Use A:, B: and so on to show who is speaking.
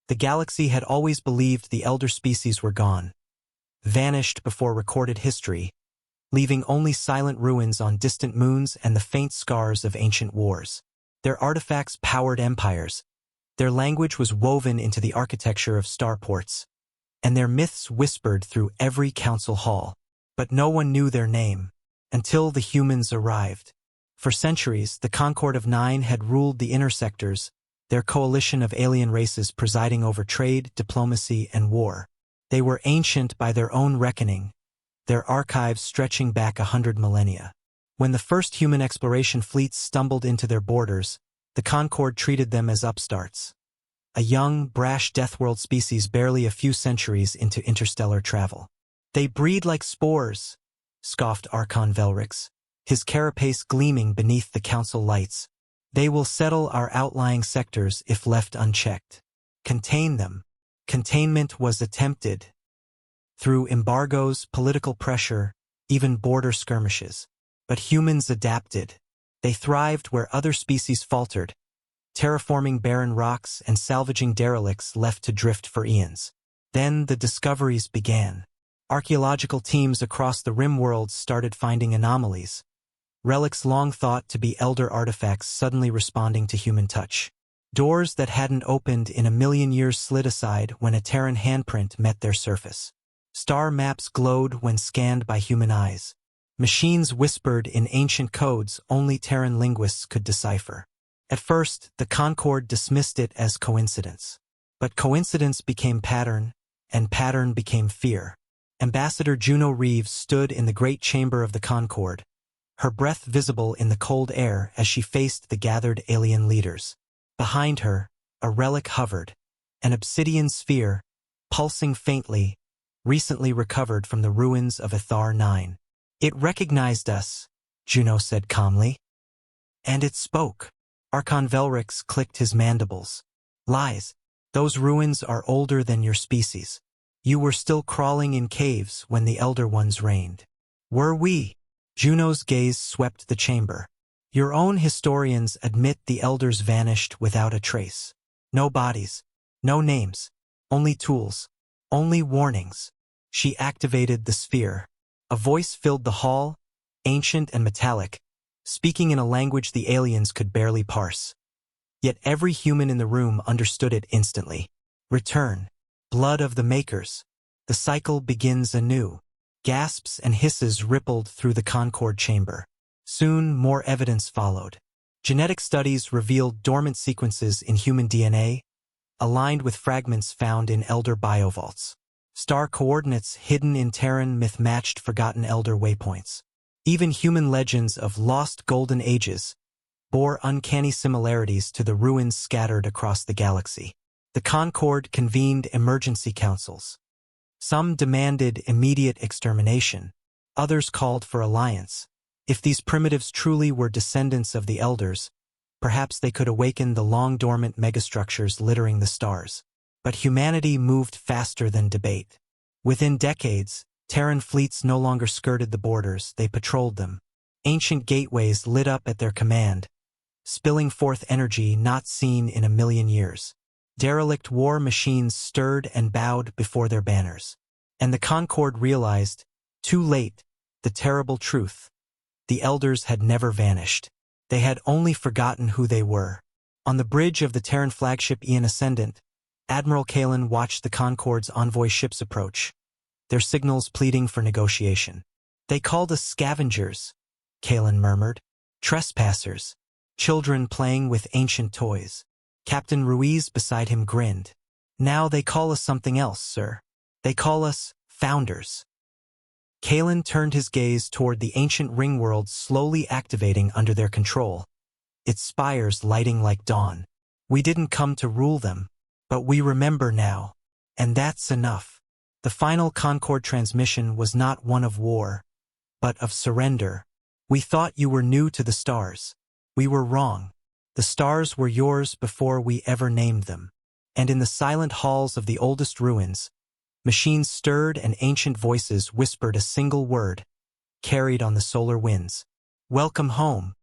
A: The galaxy had always believed the elder species were gone, vanished before recorded history, leaving only silent ruins on distant moons and the faint scars of ancient wars. Their artifacts powered empires, their language was woven into the architecture of starports, and their myths whispered through every council hall. But no one knew their name, until the humans arrived. For centuries, the Concord of Nine had ruled the inner sectors, their coalition of alien races presiding over trade, diplomacy, and war. They were ancient by their own reckoning, their archives stretching back 100 millennia. When the first human exploration fleets stumbled into their borders, the Concord treated them as upstarts. A young, brash Deathworld species barely a few centuries into interstellar travel. "They breed like spores," scoffed Archon Velrix, his carapace gleaming beneath the council lights. "They will settle our outlying sectors if left unchecked. Contain them." Containment was attempted through embargoes, political pressure, even border skirmishes. But humans adapted. They thrived where other species faltered, terraforming barren rocks and salvaging derelicts left to drift for eons. Then the discoveries began. Archaeological teams across the rim worlds started finding anomalies, relics long thought to be elder artifacts suddenly responding to human touch. Doors that hadn't opened in a million years slid aside when a Terran handprint met their surface. Star maps glowed when scanned by human eyes. Machines whispered in ancient codes only Terran linguists could decipher. At first, the Concord dismissed it as coincidence. But coincidence became pattern, and pattern became fear. Ambassador Juno Reeves stood in the great chamber of the Concord, her breath visible in the cold air as she faced the gathered alien leaders. Behind her, a relic hovered, an obsidian sphere, pulsing faintly, recently recovered from the ruins of Ithar 9. "It recognized us," Juno said calmly. "And it spoke." Archon Velrix clicked his mandibles. "Lies. Those ruins are older than your species. You were still crawling in caves when the Elder Ones reigned." "Were we?" Juno's gaze swept the chamber. "Your own historians admit the Elders vanished without a trace. No bodies, no names, only tools, only warnings." She activated the sphere. A voice filled the hall, ancient and metallic, speaking in a language the aliens could barely parse. Yet every human in the room understood it instantly. "Return. Blood of the Makers. The cycle begins anew." Gasps and hisses rippled through the Concord chamber. Soon, more evidence followed. Genetic studies revealed dormant sequences in human DNA, aligned with fragments found in Elder biovaults. Star coordinates hidden in Terran myth matched forgotten Elder waypoints. Even human legends of lost golden ages bore uncanny similarities to the ruins scattered across the galaxy. The Concord convened emergency councils. Some demanded immediate extermination. Others called for alliance. If these primitives truly were descendants of the Elders, perhaps they could awaken the long-dormant megastructures littering the stars. But humanity moved faster than debate. Within decades, Terran fleets no longer skirted the borders, they patrolled them. Ancient gateways lit up at their command, spilling forth energy not seen in a million years. Derelict war machines stirred and bowed before their banners. And the Concord realized, too late, the terrible truth. The Elders had never vanished. They had only forgotten who they were. On the bridge of the Terran flagship Ian Ascendant, Admiral Kalen watched the Concord's envoy ships approach, their signals pleading for negotiation. "They called us scavengers," Kalen murmured. "Trespassers. Children playing with ancient toys." Captain Ruiz beside him grinned. "Now they call us something else, sir. They call us founders." Kalen turned his gaze toward the ancient ring world slowly activating under their control, its spires lighting like dawn. "We didn't come to rule them, but we remember now. And that's enough." The final Concord transmission was not one of war, but of surrender. "We thought you were new to the stars. We were wrong. The stars were yours before we ever named them." And in the silent halls of the oldest ruins, machines stirred and ancient voices whispered a single word, carried on the solar winds. "Welcome home."